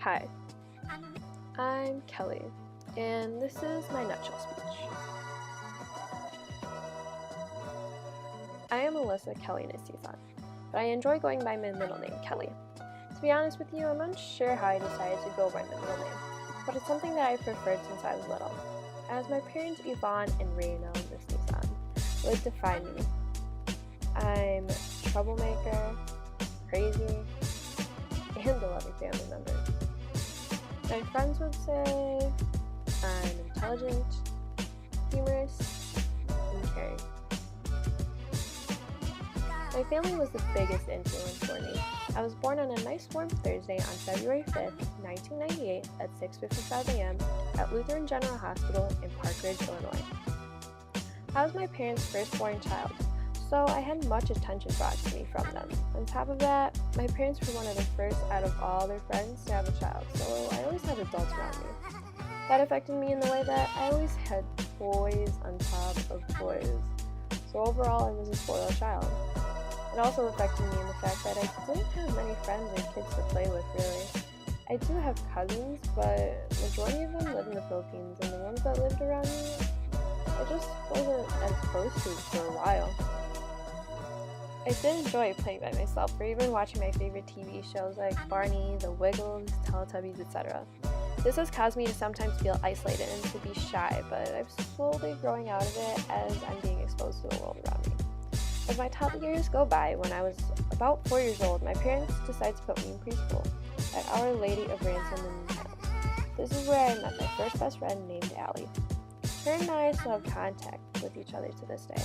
Hi, I'm Kelly, and this is my nutshell speech. I am Alyssa Kelly Nisnisan, but I enjoy going by my middle name, Kelly. To be honest with you, I'm unsure how I decided to go by my middle name, but it's something that I've preferred since I was little, as my parents Yvonne and Raina Nisnisan would define me. I'm a troublemaker, crazy, and a loving family member. My friends would say I'm intelligent, humorous, and caring. My family was the biggest influence for me. I was born on a nice warm Thursday on February 5th, 1998 at 6:55 a.m. at Lutheran General Hospital in Park Ridge, Illinois. I was my parents' firstborn child, so I had much attention brought to me from them. On top of that, my parents were one of the first out of all their friends to have a child, so I always had adults around me. That affected me in the way that I always had toys on top of toys. So overall, I was a spoiled child. It also affected me in the fact that I didn't have many friends or kids to play with, really. I do have cousins, but the majority of them live in the Philippines, and the ones that lived around me, I just wasn't as close to for a while. I did enjoy playing by myself or even watching my favorite TV shows like Barney, The Wiggles, Teletubbies, etc. This has caused me to sometimes feel isolated and to be shy, but I'm slowly growing out of it as I'm being exposed to the world around me. As my toddler years go by, when I was about 4 years old, my parents decided to put me in preschool at Our Lady of Ransom in Miles. This is where I met my first best friend named Allie. Her and I still have contact with each other to this day.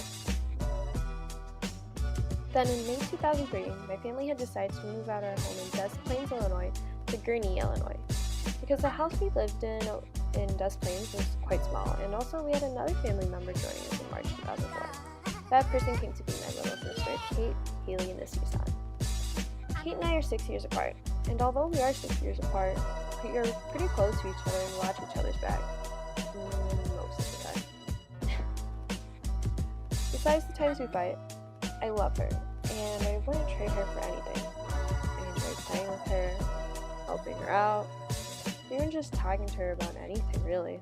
Then in May 2003, my family had decided to move out our home in Des Plaines, Illinois to Gurnee, Illinois. Because the house we lived in Des Plaines was quite small, and also we had another family member joining us in March 2004. That person came to be my little sister, Kate Haley Nisnisan. Kate and I are 6 years apart, and although we are 6 years apart, we are pretty close to each other and watch each other's back. Most of the time. Besides the times we fight, I love her, and I wouldn't trade her for anything. I enjoy playing with her, helping her out, even just talking to her about anything, really.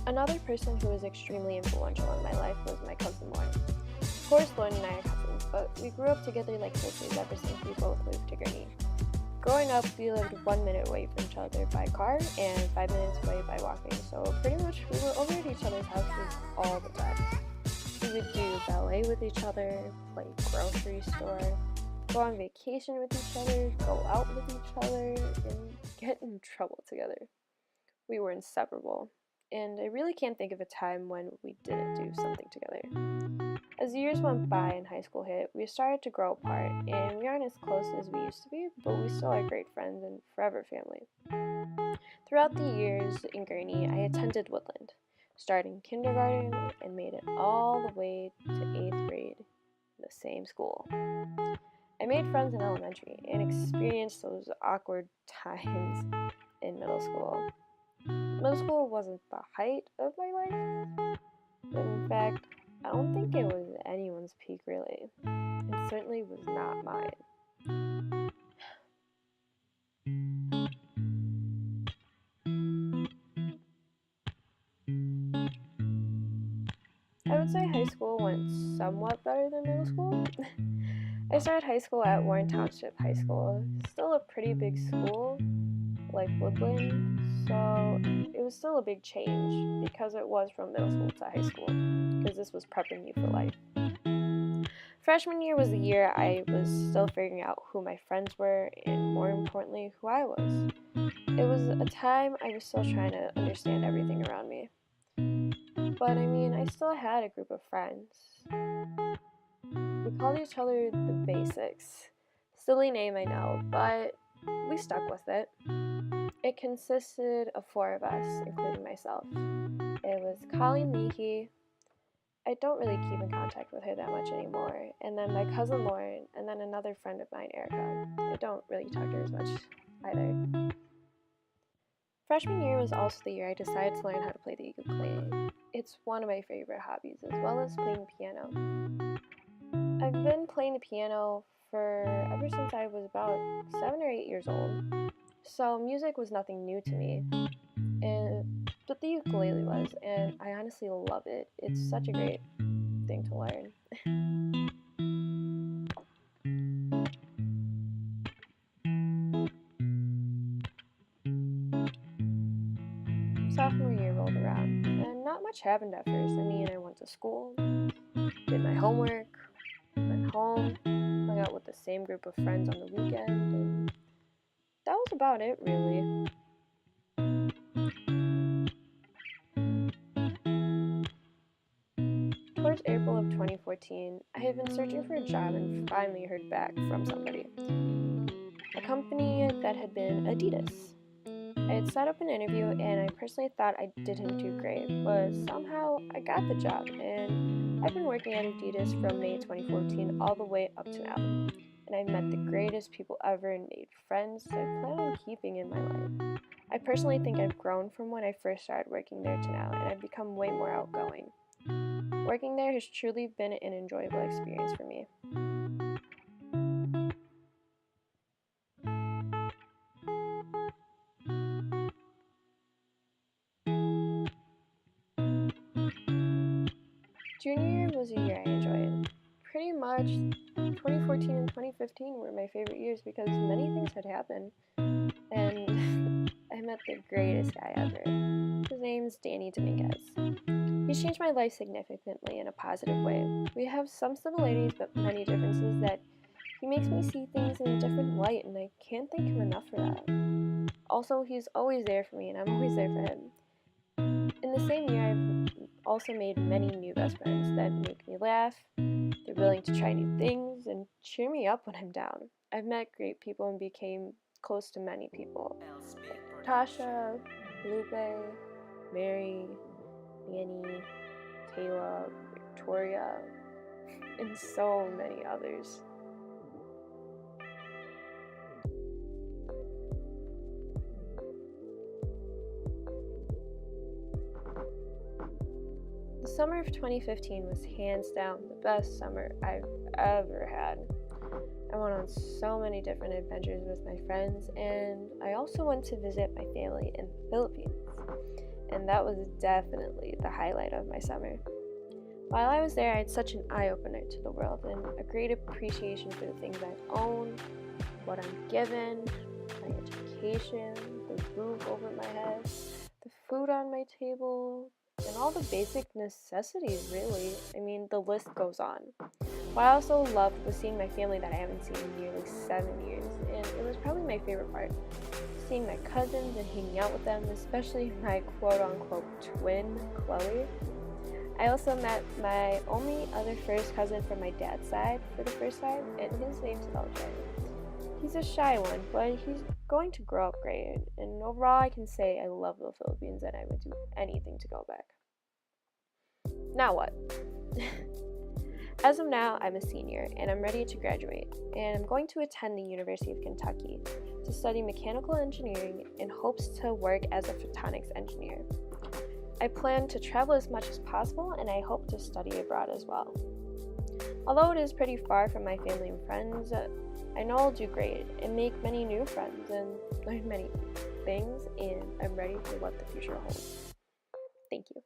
Another person who was extremely influential in my life was my cousin Lauren. Of course, Lauren and I are cousins, but we grew up together like sisters ever since we both moved to Gurnee. Growing up, we lived 1 minute away from each other by car and 5 minutes away by walking, so pretty much we were over at each other's houses all the time. We would do ballet with each other, play grocery store, go on vacation with each other, go out with each other, and get in trouble together. We were inseparable, and I really can't think of a time when we didn't do something together. As years went by and high school hit, we started to grow apart, and we aren't as close as we used to be, but we still are great friends and forever family. Throughout the years in Gurnee, I attended Woodland, starting kindergarten and made it all the way to 8th grade in the same school. I made friends in elementary and experienced those awkward times in middle school. Middle school wasn't the height of my life, but in fact, I don't think it was anyone's peak really. It certainly was not mine. I would say high school went somewhat better than middle school. I started high school at Warren Township High School, still a pretty big school, like Woodland, so it was still a big change because it was from middle school to high school, because this was prepping you for life. Freshman year was the year I was still figuring out who my friends were and, more importantly, who I was. It was a time I was still trying to understand everything around me. But I mean, I still had a group of friends. We called each other the Basics. Silly name, I know, but we stuck with it. It consisted of 4 of us, including myself. It was Colleen Leahy. I don't really keep in contact with her that much anymore. And then my cousin Lauren, and then another friend of mine, Erica. I don't really talk to her as much either. Freshman year was also the year I decided to learn how to play the ukulele. It's one of my favorite hobbies, as well as playing the piano. I've been playing the piano for ever since I was about 7 or 8 years old. So music was nothing new to me, but the ukulele was, and I honestly love it. It's such a great thing to learn. Sophomore year rolled around, and not much happened at first. I mean, I went to school, did my homework, went home, hung out with the same group of friends on the weekend, and that was about it, really. Towards April of 2014, I had been searching for a job and finally heard back from somebody. A company that had been Adidas. I had set up an interview and I personally thought I didn't do great, but somehow I got the job and I've been working at Adidas from May 2014 all the way up to now. And I've met the greatest people ever and made friends that I plan on keeping in my life. I personally think I've grown from when I first started working there to now, and I've become way more outgoing. Working there has truly been an enjoyable experience for me. Junior year was a year I enjoyed. Pretty much 2014 and 2015 were my favorite years because many things had happened, and I met the greatest guy ever. His name's Danny Dominguez. He's changed my life significantly in a positive way. We have some similarities but many differences that he makes me see things in a different light, and I can't thank him enough for that. Also, he's always there for me, and I'm always there for him. In the same year, I've also made many new best friends that make me laugh. They're willing to try new things and cheer me up when I'm down. I've met great people and became close to many people. Like Tasha, Lupe, Mary, Annie, Kayla, Victoria, and so many others. The summer of 2015 was hands down the best summer I've ever had. I went on so many different adventures with my friends, and I also went to visit my family in the Philippines. And that was definitely the highlight of my summer. While I was there, I had such an eye opener to the world and a great appreciation for the things I own, what I'm given, my education, the roof over my head, the food on my table, and all the basic necessities, really. I mean, the list goes on. What I also loved was seeing my family that I haven't seen in nearly 7 years, and it was probably my favorite part. Seeing my cousins and hanging out with them, especially my quote-unquote twin, Chloe. I also met my only other first cousin from my dad's side for the first time, and his name's LJ. He's a shy one, but he's going to grow up great, and overall I can say I love the Philippines and I would do anything to go back. Now what? As of now, I'm a senior and I'm ready to graduate, and I'm going to attend the University of Kentucky to study mechanical engineering in hopes to work as a photonics engineer. I plan to travel as much as possible, and I hope to study abroad as well. Although it is pretty far from my family and friends, I know I'll do great and make many new friends and learn many things, and I'm ready for what the future holds. Thank you.